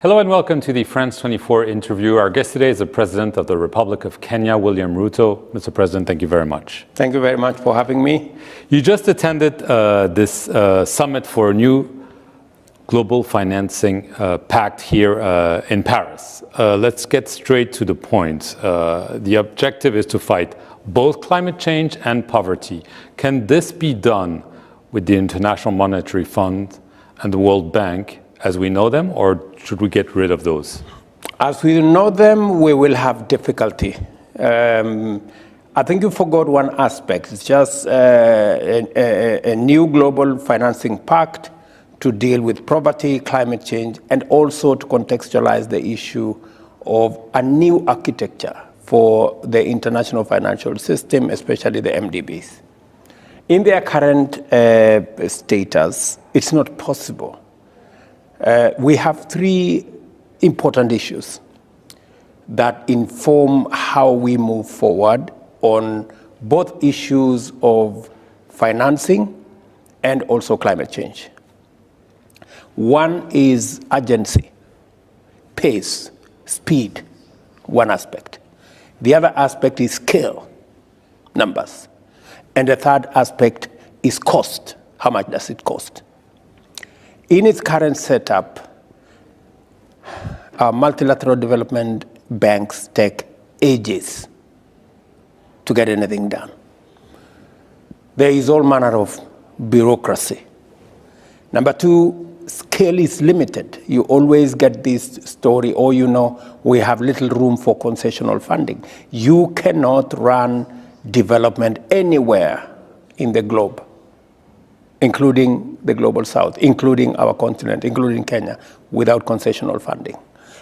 Hello and welcome to the France 24 interview. Our guest today is the President of the Republic of Kenya, William Ruto. Mr. President, thank you very much. Thank you very much for having me. You just attended this summit for a new global financing pact here in Paris. Let's get straight to the point. The objective is to fight both climate change and poverty. Can this be done with the International Monetary Fund and the World Bank as we know them, or should we get rid of those? As we know them, we will have difficulty. I think you forgot one aspect. It's just a new global financing pact to deal with poverty, climate change, and also to contextualize the issue of a new architecture for the international financial system, especially the MDBs. In their current status, it's not possible. We have three important issues that inform how we move forward on both issues of financing and also climate change. One is urgency, pace, speed, one aspect. The other aspect is scale, numbers. And the third aspect is cost. How much does it cost? In its current setup, our multilateral development banks take ages to get anything done. There is all manner of bureaucracy. Number two, scale is limited. You always get this story, we have little room for concessional funding. You cannot run development anywhere in the globe, including the global south, including our continent, including Kenya, without concessional funding.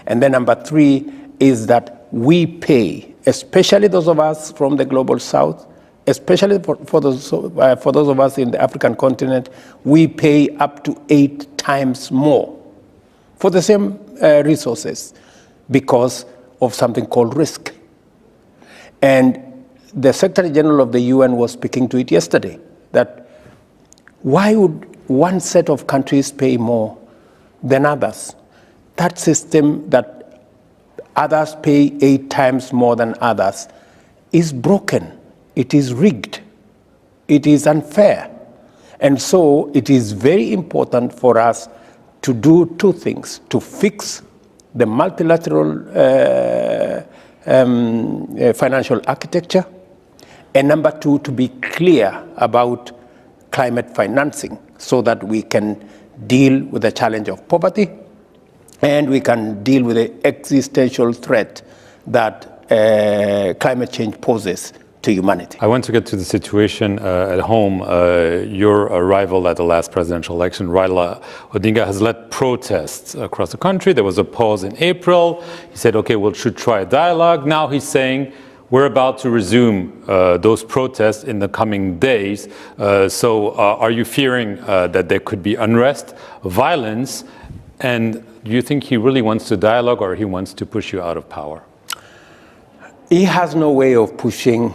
And then number three is that we pay, especially those of us from the global south, especially for those of us in the African continent, we pay up to 8 times more for the same resources because of something called risk. And the Secretary General of the UN was speaking to it yesterday, that why would one set of countries pay more than others? That system that others pay 8 times more than others is broken. It is rigged. It is unfair. And so it is very important for us to do two things: to fix the multilateral financial architecture, and number two, to be clear about climate financing so that we can deal with the challenge of poverty and we can deal with the existential threat that climate change poses to humanity. I want to get to the situation at home. Your rival at the last presidential election, Raila Odinga, has led protests across the country. There was a pause in April. He said, okay, we should try a dialogue. Now he's saying we're about to resume those protests in the coming days. So are you fearing that there could be unrest, violence, and do you think he really wants to dialogue or he wants to push you out of power? He has no way of pushing.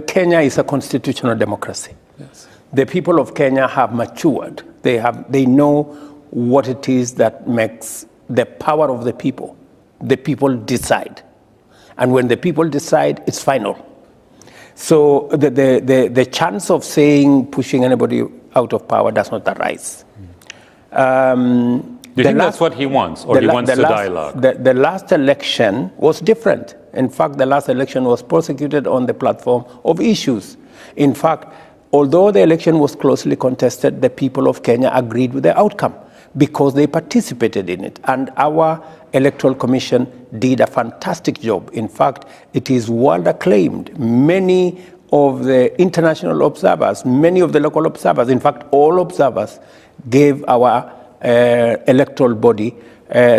Kenya is a constitutional democracy. Yes. The people of Kenya have matured. They know what it is that makes the power of the people. The people decide. And when the people decide, it's final. So the chance of pushing anybody out of power does not arise. Do you think that's what he wants, or he wants to dialogue? The last election was different. In fact, the last election was prosecuted on the platform of issues. In fact, although the election was closely contested, the people of Kenya agreed with the outcome because they participated in it. And our Electoral Commission did a fantastic job. In fact, it is world acclaimed. Many of the international observers, many of the local observers, in fact, all observers gave our electoral body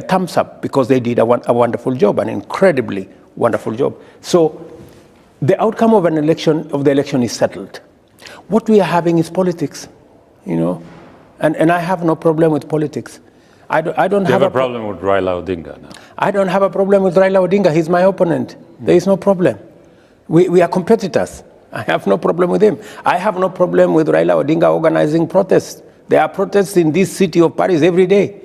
thumbs up because they did a wonderful job, an incredibly wonderful job. So the outcome of the election is settled. What we are having is politics, and I have no problem with politics. I don't have a problem with Raila Odinga now. I don't have a problem with Raila Odinga. He's my opponent. There is no problem. We are competitors. I have no problem with him. I have no problem with Raila Odinga organizing protests. There are protests in this city of Paris every day.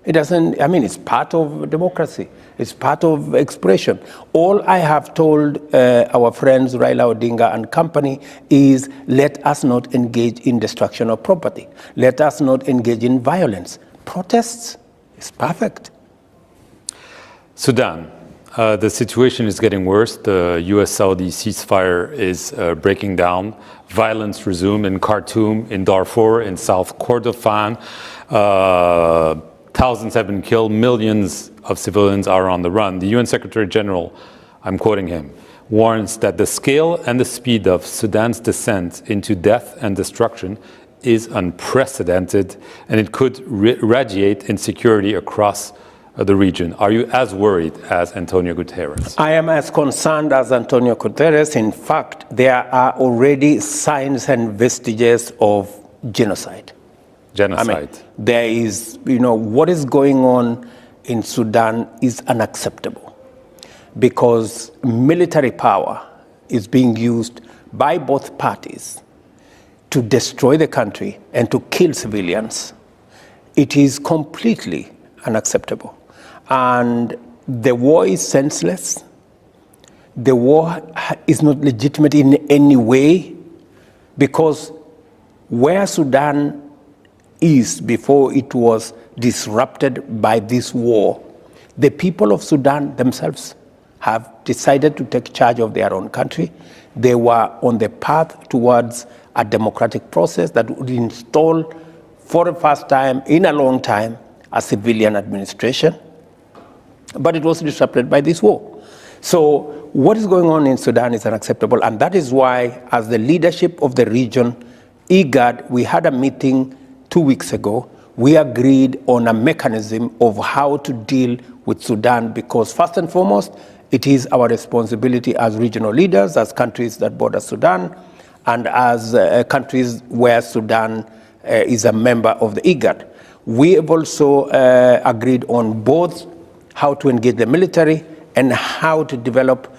It doesn't, I mean, it's part of democracy. It's part of expression. All I have told our friends Raila Odinga and company is let us not engage in destruction of property. Let us not engage in violence. Protests is perfect. Sudan. The situation is getting worse. The US-Saudi ceasefire is breaking down. Violence resumed in Khartoum, in Darfur, in South Kordofan. Thousands have been killed. Millions of civilians are on the run. The UN Secretary General, I'm quoting him, warns that the scale and the speed of Sudan's descent into death and destruction is unprecedented, and it could radiate insecurity across the region. Are you as worried as Antonio Guterres? I am as concerned as Antonio Guterres. In fact, there are already signs and vestiges of genocide. Genocide. I mean, there is, what is going on in Sudan is unacceptable because military power is being used by both parties to destroy the country and to kill civilians. It is completely unacceptable. And the war is senseless. The war is not legitimate in any way because where Sudan is before it was disrupted by this war, the people of Sudan themselves have decided to take charge of their own country. They were on the path towards a democratic process that would install, for the first time in a long time, a civilian administration. But it was disrupted by this war. So what is going on in Sudan is unacceptable, and that is why, as the leadership of the region, IGAD, we had a meeting 2 weeks ago. We agreed on a mechanism of how to deal with Sudan because, first and foremost, it is our responsibility as regional leaders, as countries that border Sudan, and as countries where Sudan is a member of the IGAD. We have also agreed on both how to engage the military and how to develop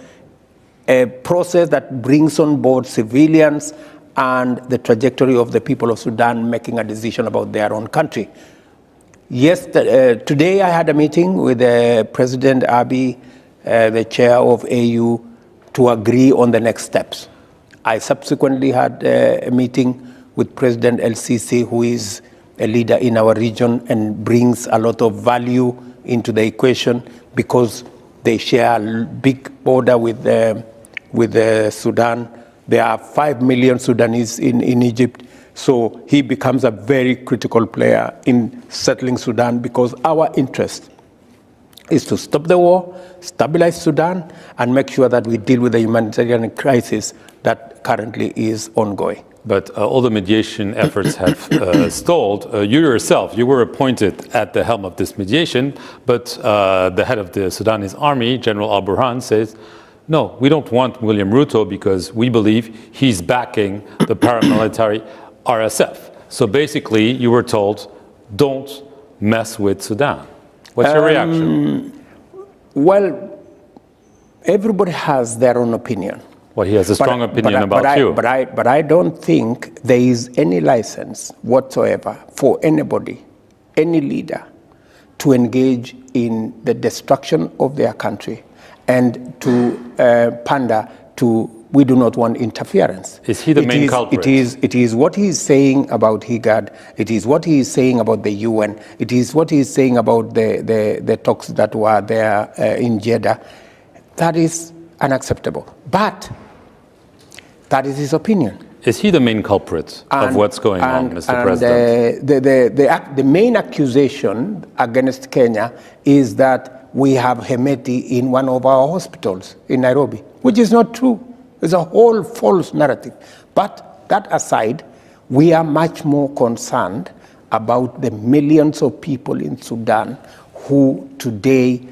a process that brings on board civilians and the trajectory of the people of Sudan making a decision about their own country. Yes, today I had a meeting with President Abiy, the chair of AU, to agree on the next steps. I subsequently had a meeting with President El-Sisi, who is a leader in our region and brings a lot of value into the equation because they share a big border with Sudan. There are 5 million Sudanese in Egypt. So he becomes a very critical player in settling Sudan because our interest is to stop the war, stabilize Sudan, and make sure that we deal with the humanitarian crisis that currently is ongoing. But all the mediation efforts have stalled. You yourself, you were appointed at the helm of this mediation, but the head of the Sudanese army, General Al-Burhan, says, no, we don't want William Ruto because we believe he's backing the paramilitary RSF. So basically, you were told, don't mess with Sudan. What's your reaction? Well, everybody has their own opinion. Well, he has a strong opinion about you. But I don't think there is any license whatsoever for anybody, any leader, to engage in the destruction of their country and to pander to, we do not want interference. Is he the main culprit? It is what he is saying about IGAD. It is what he is saying about the UN. It is what he is saying about the talks that were there in Jeddah. That is unacceptable. But that is his opinion. Is he the main culprit of what's going on, Mr. President? The main accusation against Kenya is that we have Hemeti in one of our hospitals in Nairobi, which is not true. It's a whole false narrative. But that aside, we are much more concerned about the millions of people in Sudan who today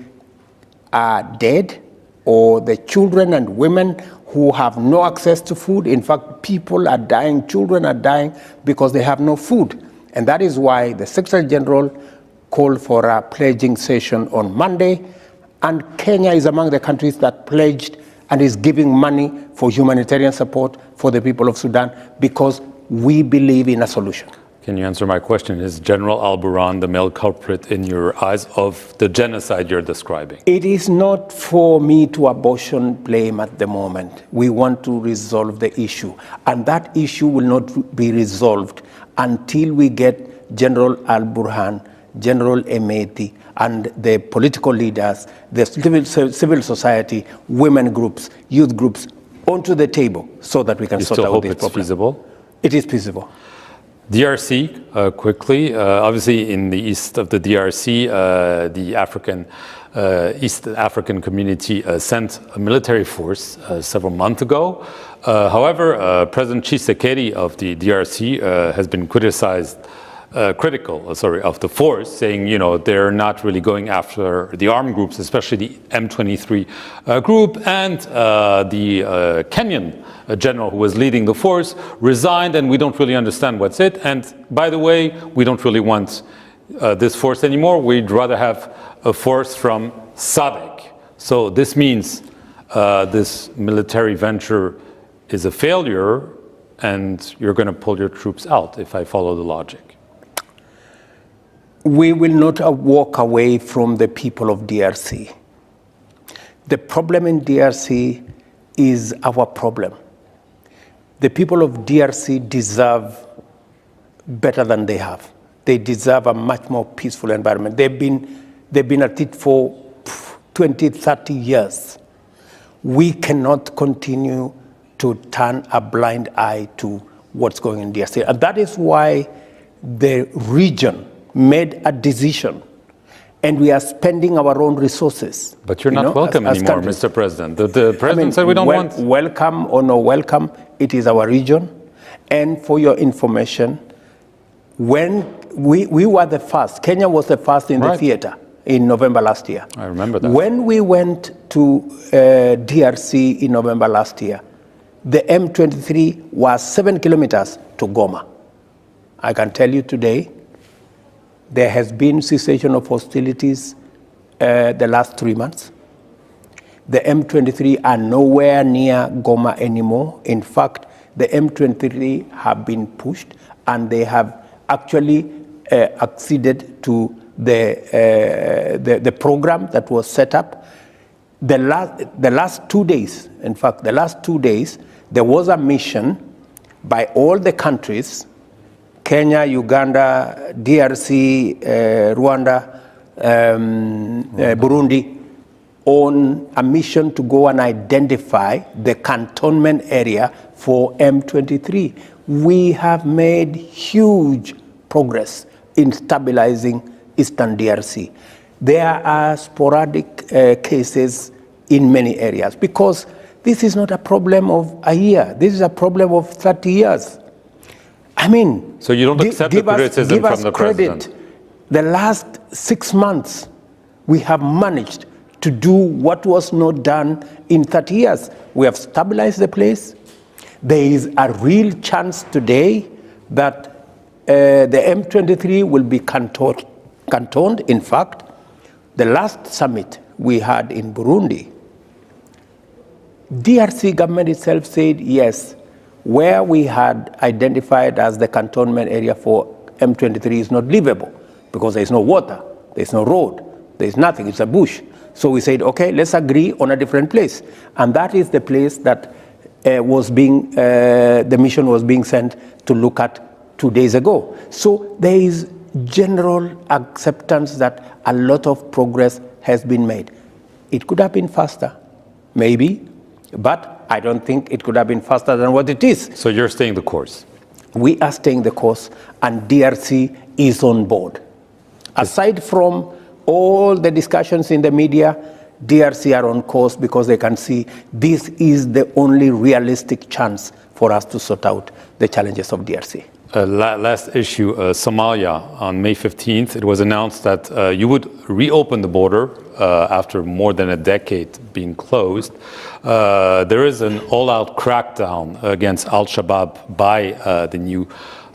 are dead, or the children and women who have no access to food. In fact, people are dying, children are dying because they have no food. And that is why the Secretary General called for a pledging session on Monday, and Kenya is among the countries that pledged and is giving money for humanitarian support for the people of Sudan because we believe in a solution. Can you answer my question? Is General al-Burhan the male culprit in your eyes of the genocide you're describing? It is not for me to apportion blame at the moment. We want to resolve the issue. And that issue will not be resolved until we get General al-Burhan, General Emeti, and the political leaders, the civil society, women groups, youth groups, onto the table so that we can sort out this problem. You still hope it's feasible? It is feasible. DRC, quickly. Obviously, in the east of the DRC, the East African community sent a military force several months ago. However, President Tshisekedi of the DRC has been critical of the force, saying, they're not really going after the armed groups, especially the M23 group, and the Kenyan general who was leading the force resigned, and we don't really understand what's it. And by the way, we don't really want this force anymore. We'd rather have a force from SADC. So this means this military venture is a failure, and you're going to pull your troops out, if I follow the logic. We will not walk away from the people of DRC. The problem in DRC is our problem. The people of DRC deserve better than they have. They deserve a much more peaceful environment. They've been at it for 20, 30 years. We cannot continue to turn a blind eye to what's going on in DRC. And that is why the region made a decision, and we are spending our own resources. But you're not welcome anymore, Mr. President. The president said we don't want... Welcome or no welcome, it is our region. And for your information, when we were the first, Kenya was the first in the theater in November last year. I remember that. When we went to DRC in November last year, the M23 was 7 kilometers to Goma. I can tell you today, there has been cessation of hostilities the last 3 months. The M23 are nowhere near Goma anymore. In fact, the M23 have been pushed, and they have actually acceded to the program that was set up. The last 2 days, in fact, the last 2 days, there was a mission by all the countries, Kenya, Uganda, DRC, Rwanda, Burundi, on a mission to go and identify the cantonment area for M23. We have made huge progress in stabilizing Eastern DRC. There are sporadic cases in many areas, because this is not a problem of a year. This is a problem of 30 years. I mean, so you don't accept the criticism from the president? The last 6 months, we have managed to do what was not done in 30 years. We have stabilized the place. There is a real chance today that the M23 will be cantoned. In fact, the last summit we had in Burundi, DRC government itself said, yes, where we had identified as the cantonment area for M23 is not livable, because there's no water, there's no road, there's nothing, it's a bush. So we said, okay, let's agree on a different place. And that is the place that the mission was being sent to look at 2 days ago. So there is general acceptance that a lot of progress has been made. It could have been faster, maybe, but I don't think it could have been faster than what it is. So you're staying the course? We are staying the course, and DRC is on board. Aside from all the discussions in the media, DRC are on course because they can see this is the only realistic chance for us to sort out the challenges of DRC. Last issue, Somalia. On May 15th, it was announced that you would reopen the border after more than a decade being closed. There is an all-out crackdown against Al-Shabaab by the new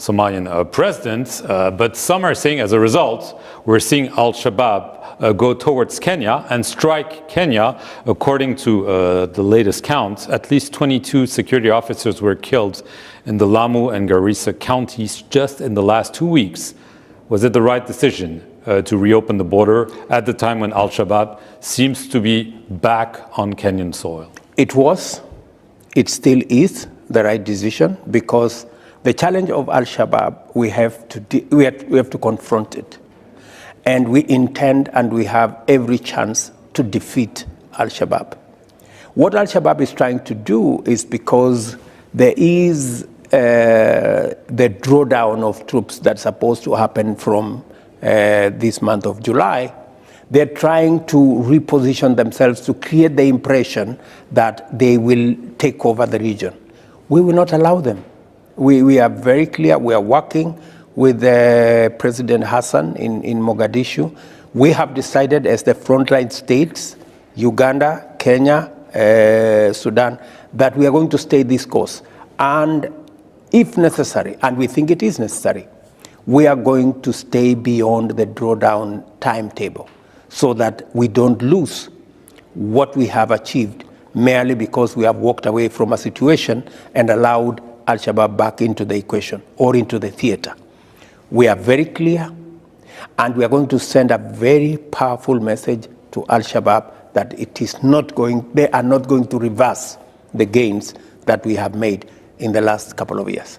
Somalian president. But some are saying, as a result, we're seeing al-Shabaab go towards Kenya and strike Kenya. According to the latest count, at least 22 security officers were killed in the Lamu and Garissa counties just in the last 2 weeks. Was it the right decision to reopen the border at the time when al-Shabaab seems to be back on Kenyan soil? It was, it still is the right decision, because the challenge of al-Shabaab, we have to confront it. And we intend and we have every chance to defeat al-Shabaab. What al-Shabaab is trying to do is, because there is the drawdown of troops that's supposed to happen from this month of July, they're trying to reposition themselves to create the impression that they will take over the region. We will not allow them. We are very clear. We are working with President Hassan in Mogadishu. We have decided, as the frontline states, Uganda, Kenya, Sudan, that we are going to stay this course. And if necessary, and we think it is necessary, we are going to stay beyond the drawdown timetable so that we don't lose what we have achieved merely because we have walked away from a situation and allowed al-Shabaab back into the equation or into the theater. We are very clear, and we are going to send a very powerful message to al-Shabaab that they are not going to reverse the gains that we have made in the last couple of years.